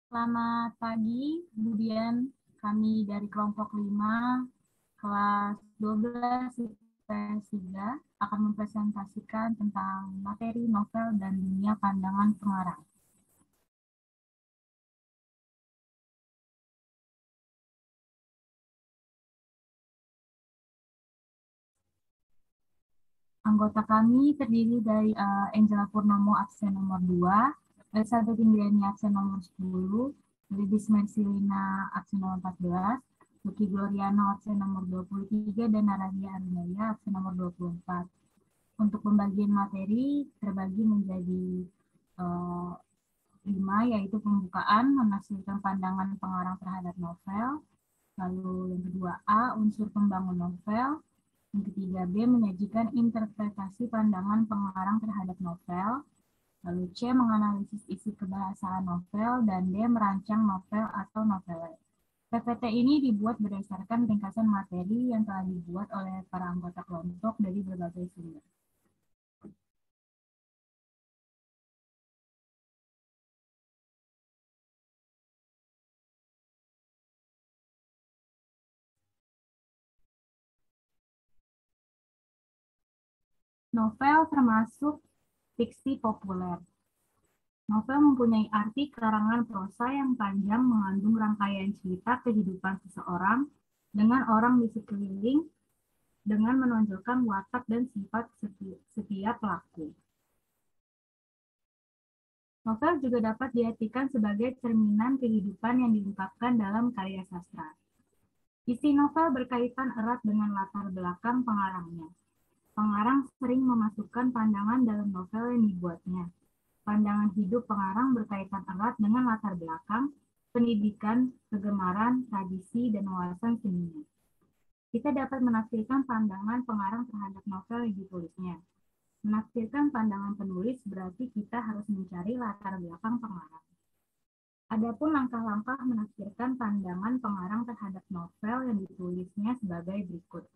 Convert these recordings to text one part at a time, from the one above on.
Selamat pagi, kemudian kami dari kelompok 5, kelas 12 IPS 3 akan mempresentasikan tentang materi novel dan dunia pandangan pengarang. Anggota kami terdiri dari Angela Purnomo absen nomor 2, Elizabeth Indriani absen nomor 10, Lidis Mersilina absen nomor 14, Lucky Gloriano absen nomor 23, dan Naradia Arunaya absen nomor 24. Untuk pembagian materi terbagi menjadi 5, yaitu pembukaan, menafsirkan pandangan pengarang terhadap novel, lalu yang kedua A, unsur pembangun novel, yang ketiga B, menyajikan interpretasi pandangan pengarang terhadap novel, lalu C, menganalisis isi kebahasaan novel, dan D, merancang novel atau novele. PPT ini dibuat berdasarkan ringkasan materi yang telah dibuat oleh para anggota kelompok dari berbagai sumber. Novel termasuk fiksi populer. Novel mempunyai arti karangan prosa yang panjang mengandung rangkaian cerita kehidupan seseorang dengan orang di sekeliling dengan menonjolkan watak dan sifat setiap pelaku. Novel juga dapat diartikan sebagai cerminan kehidupan yang diungkapkan dalam karya sastra. Isi novel berkaitan erat dengan latar belakang pengarangnya. Pengarang sering memasukkan pandangan dalam novel yang dibuatnya. Pandangan hidup pengarang berkaitan erat dengan latar belakang, pendidikan, kegemaran, tradisi, dan wawasan seninya. Kita dapat menafsirkan pandangan pengarang terhadap novel yang ditulisnya. Menafsirkan pandangan penulis berarti kita harus mencari latar belakang pengarang. Adapun langkah-langkah menafsirkan pandangan pengarang terhadap novel yang ditulisnya sebagai berikut.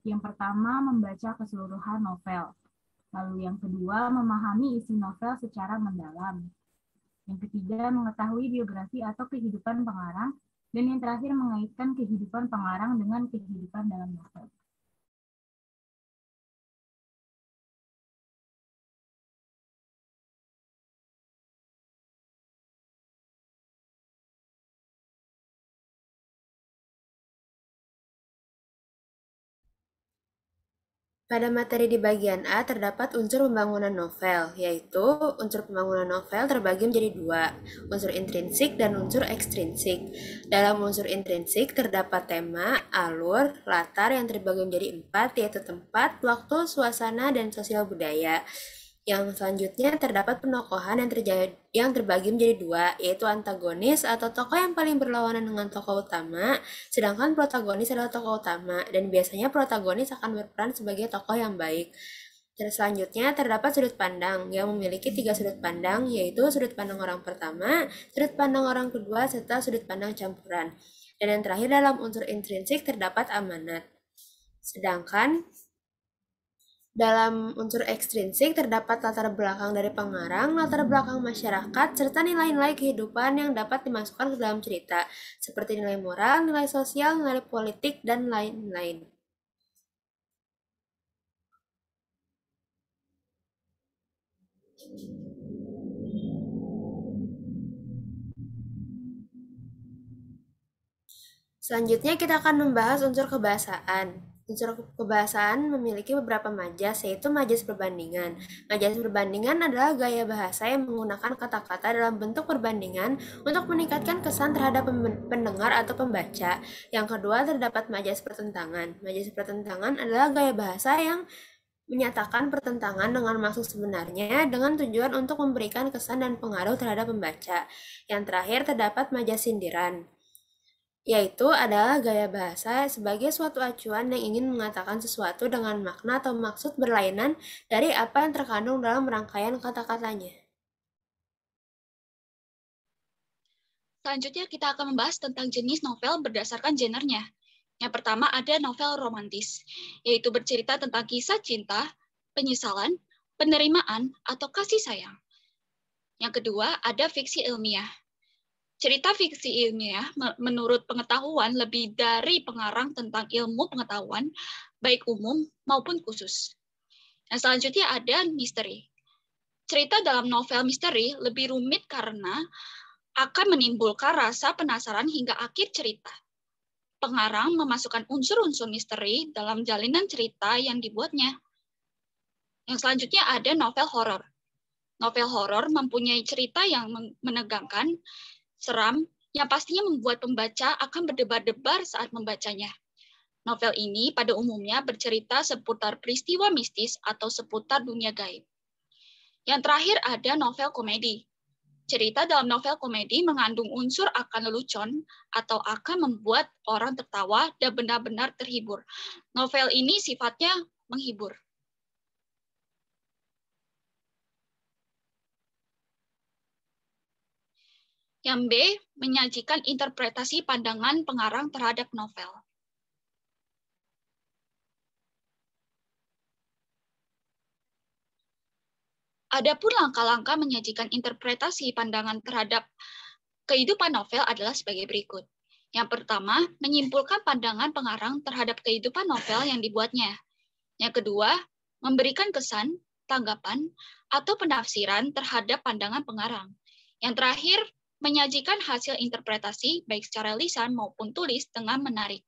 Yang pertama, membaca keseluruhan novel. Lalu yang kedua, memahami isi novel secara mendalam. Yang ketiga, mengetahui biografi atau kehidupan pengarang. Dan yang terakhir, mengaitkan kehidupan pengarang dengan kehidupan dalam novel. Pada materi di bagian A terdapat unsur pembangunan novel, yaitu unsur pembangunan novel terbagi menjadi 2, unsur intrinsik dan unsur ekstrinsik. Dalam unsur intrinsik terdapat tema, alur, latar yang terbagi menjadi 4, yaitu tempat, waktu, suasana, dan sosial budaya. Yang selanjutnya terdapat penokohan yang terbagi menjadi 2, yaitu antagonis atau tokoh yang paling berlawanan dengan tokoh utama, sedangkan protagonis adalah tokoh utama, dan biasanya protagonis akan berperan sebagai tokoh yang baik. Terus selanjutnya terdapat sudut pandang yang memiliki 3 sudut pandang, yaitu sudut pandang orang pertama, sudut pandang orang kedua, serta sudut pandang campuran. Dan yang terakhir dalam unsur intrinsik terdapat amanat. Sedangkan dalam unsur ekstrinsik terdapat latar belakang dari pengarang, latar belakang masyarakat, serta nilai-nilai kehidupan yang dapat dimasukkan ke dalam cerita, seperti nilai moral, nilai sosial, nilai politik, dan lain-lain. Selanjutnya kita akan membahas unsur kebahasaan. Unsur kebahasaan memiliki beberapa majas, yaitu majas perbandingan. Majas perbandingan adalah gaya bahasa yang menggunakan kata-kata dalam bentuk perbandingan untuk meningkatkan kesan terhadap pendengar atau pembaca. Yang kedua, terdapat majas pertentangan. Majas pertentangan adalah gaya bahasa yang menyatakan pertentangan dengan maksud sebenarnya dengan tujuan untuk memberikan kesan dan pengaruh terhadap pembaca. Yang terakhir, terdapat majas sindiran, yaitu adalah gaya bahasa sebagai suatu acuan yang ingin mengatakan sesuatu dengan makna atau maksud berlainan dari apa yang terkandung dalam rangkaian kata-katanya. Selanjutnya kita akan membahas tentang jenis novel berdasarkan genrenya. Yang pertama ada novel romantis, yaitu bercerita tentang kisah cinta, penyesalan, penerimaan, atau kasih sayang. Yang kedua ada fiksi ilmiah. Cerita fiksi ilmiah menurut pengetahuan lebih dari pengarang tentang ilmu pengetahuan, baik umum maupun khusus. Nah, selanjutnya ada misteri. Cerita dalam novel misteri lebih rumit karena akan menimbulkan rasa penasaran hingga akhir cerita. Pengarang memasukkan unsur-unsur misteri dalam jalinan cerita yang dibuatnya. Yang selanjutnya ada novel horor. Novel horor mempunyai cerita yang menegangkan, seram, yang pastinya membuat pembaca akan berdebar-debar saat membacanya. Novel ini pada umumnya bercerita seputar peristiwa mistis atau seputar dunia gaib. Yang terakhir ada novel komedi. Cerita dalam novel komedi mengandung unsur akan lelucon atau akan membuat orang tertawa dan benar-benar terhibur. Novel ini sifatnya menghibur. Yang B, menyajikan interpretasi pandangan pengarang terhadap novel. Adapun langkah-langkah menyajikan interpretasi pandangan terhadap kehidupan novel adalah sebagai berikut. Yang pertama, menyimpulkan pandangan pengarang terhadap kehidupan novel yang dibuatnya. Yang kedua, memberikan kesan, tanggapan, atau penafsiran terhadap pandangan pengarang. Yang terakhir, menyajikan hasil interpretasi baik secara lisan maupun tulis dengan menarik.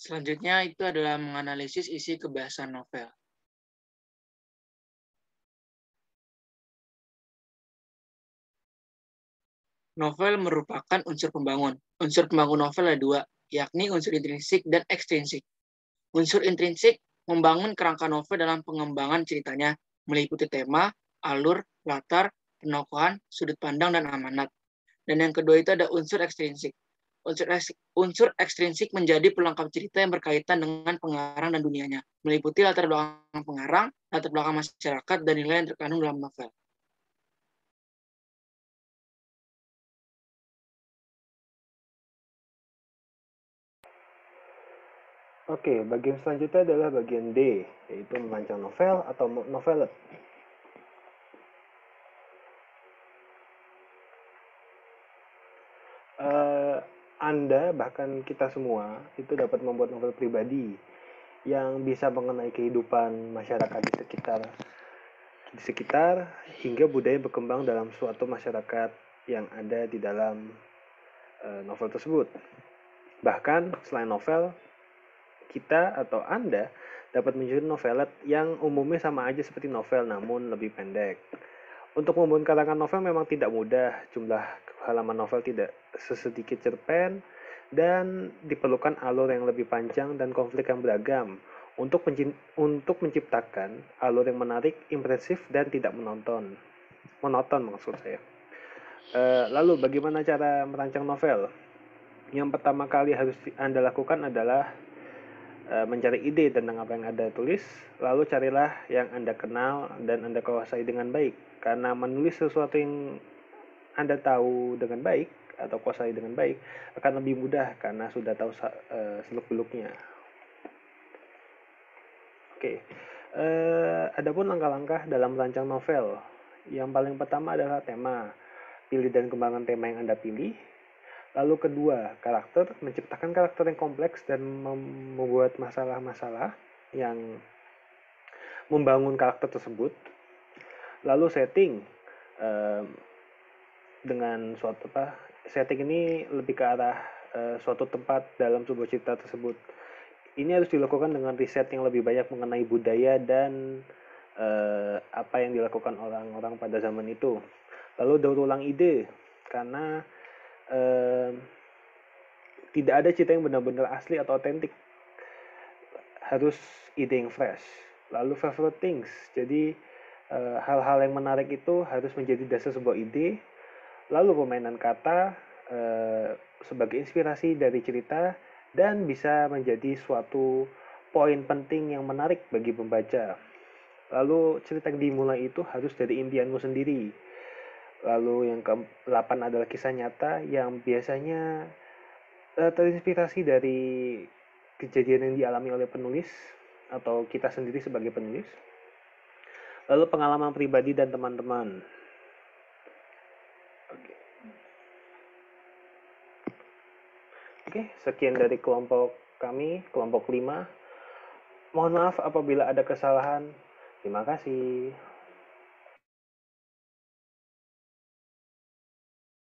Selanjutnya itu adalah menganalisis isi kebahasan novel. Novel merupakan unsur pembangun. Unsur pembangun novel ada dua, yakni unsur intrinsik dan ekstrinsik. Unsur intrinsik membangun kerangka novel dalam pengembangan ceritanya, meliputi tema, alur, latar, penokohan, sudut pandang, dan amanat. Dan yang kedua itu ada unsur ekstrinsik. Unsur ekstrinsik menjadi pelengkap cerita yang berkaitan dengan pengarang dan dunianya, meliputi latar belakang pengarang, latar belakang masyarakat, dan nilai yang terkandung dalam novel. Oke, bagian selanjutnya adalah bagian D, yaitu merancang novel atau novelet. Anda, bahkan kita semua, itu dapat membuat novel pribadi yang bisa mengenai kehidupan masyarakat di sekitar hingga budaya berkembang dalam suatu masyarakat yang ada di dalam novel tersebut. Bahkan, selain novel, kita atau Anda dapat menyusun novelet yang umumnya sama aja seperti novel namun lebih pendek. Untuk membuat karangan novel memang tidak mudah, jumlah halaman novel tidak sesedikit cerpen dan diperlukan alur yang lebih panjang dan konflik yang beragam untuk menciptakan alur yang menarik, impresif dan tidak monoton maksud saya. Lalu bagaimana cara merancang novel? Yang pertama kali harus Anda lakukan adalah mencari ide tentang apa yang Anda tulis, lalu carilah yang Anda kenal dan Anda kuasai dengan baik. Karena menulis sesuatu yang Anda tahu dengan baik atau kuasai dengan baik akan lebih mudah karena sudah tahu seluk-beluknya. Oke. Adapun langkah-langkah dalam merancang novel. Yang paling pertama adalah tema. Pilih dan kembangkan tema yang Anda pilih. Lalu kedua, karakter, menciptakan karakter yang kompleks dan membuat masalah-masalah yang membangun karakter tersebut. Lalu setting, dengan setting ini lebih ke arah suatu tempat dalam sebuah cerita tersebut. Ini harus dilakukan dengan riset yang lebih banyak mengenai budaya dan apa yang dilakukan orang-orang pada zaman itu. Lalu daur ulang ide, karena tidak ada cerita yang benar-benar asli atau otentik. Harus ide yang fresh. Lalu favorite things. Jadi hal-hal yang menarik itu harus menjadi dasar sebuah ide. Lalu permainan kata sebagai inspirasi dari cerita dan bisa menjadi suatu poin penting yang menarik bagi pembaca. Lalu cerita yang dimulai itu harus dari impianmu sendiri. Lalu yang ke-8 adalah kisah nyata yang biasanya terinspirasi dari kejadian yang dialami oleh penulis atau kita sendiri sebagai penulis, lalu pengalaman pribadi dan teman-teman. Oke, sekian dari kelompok kami, kelompok 5. Mohon maaf apabila ada kesalahan. Terima kasih.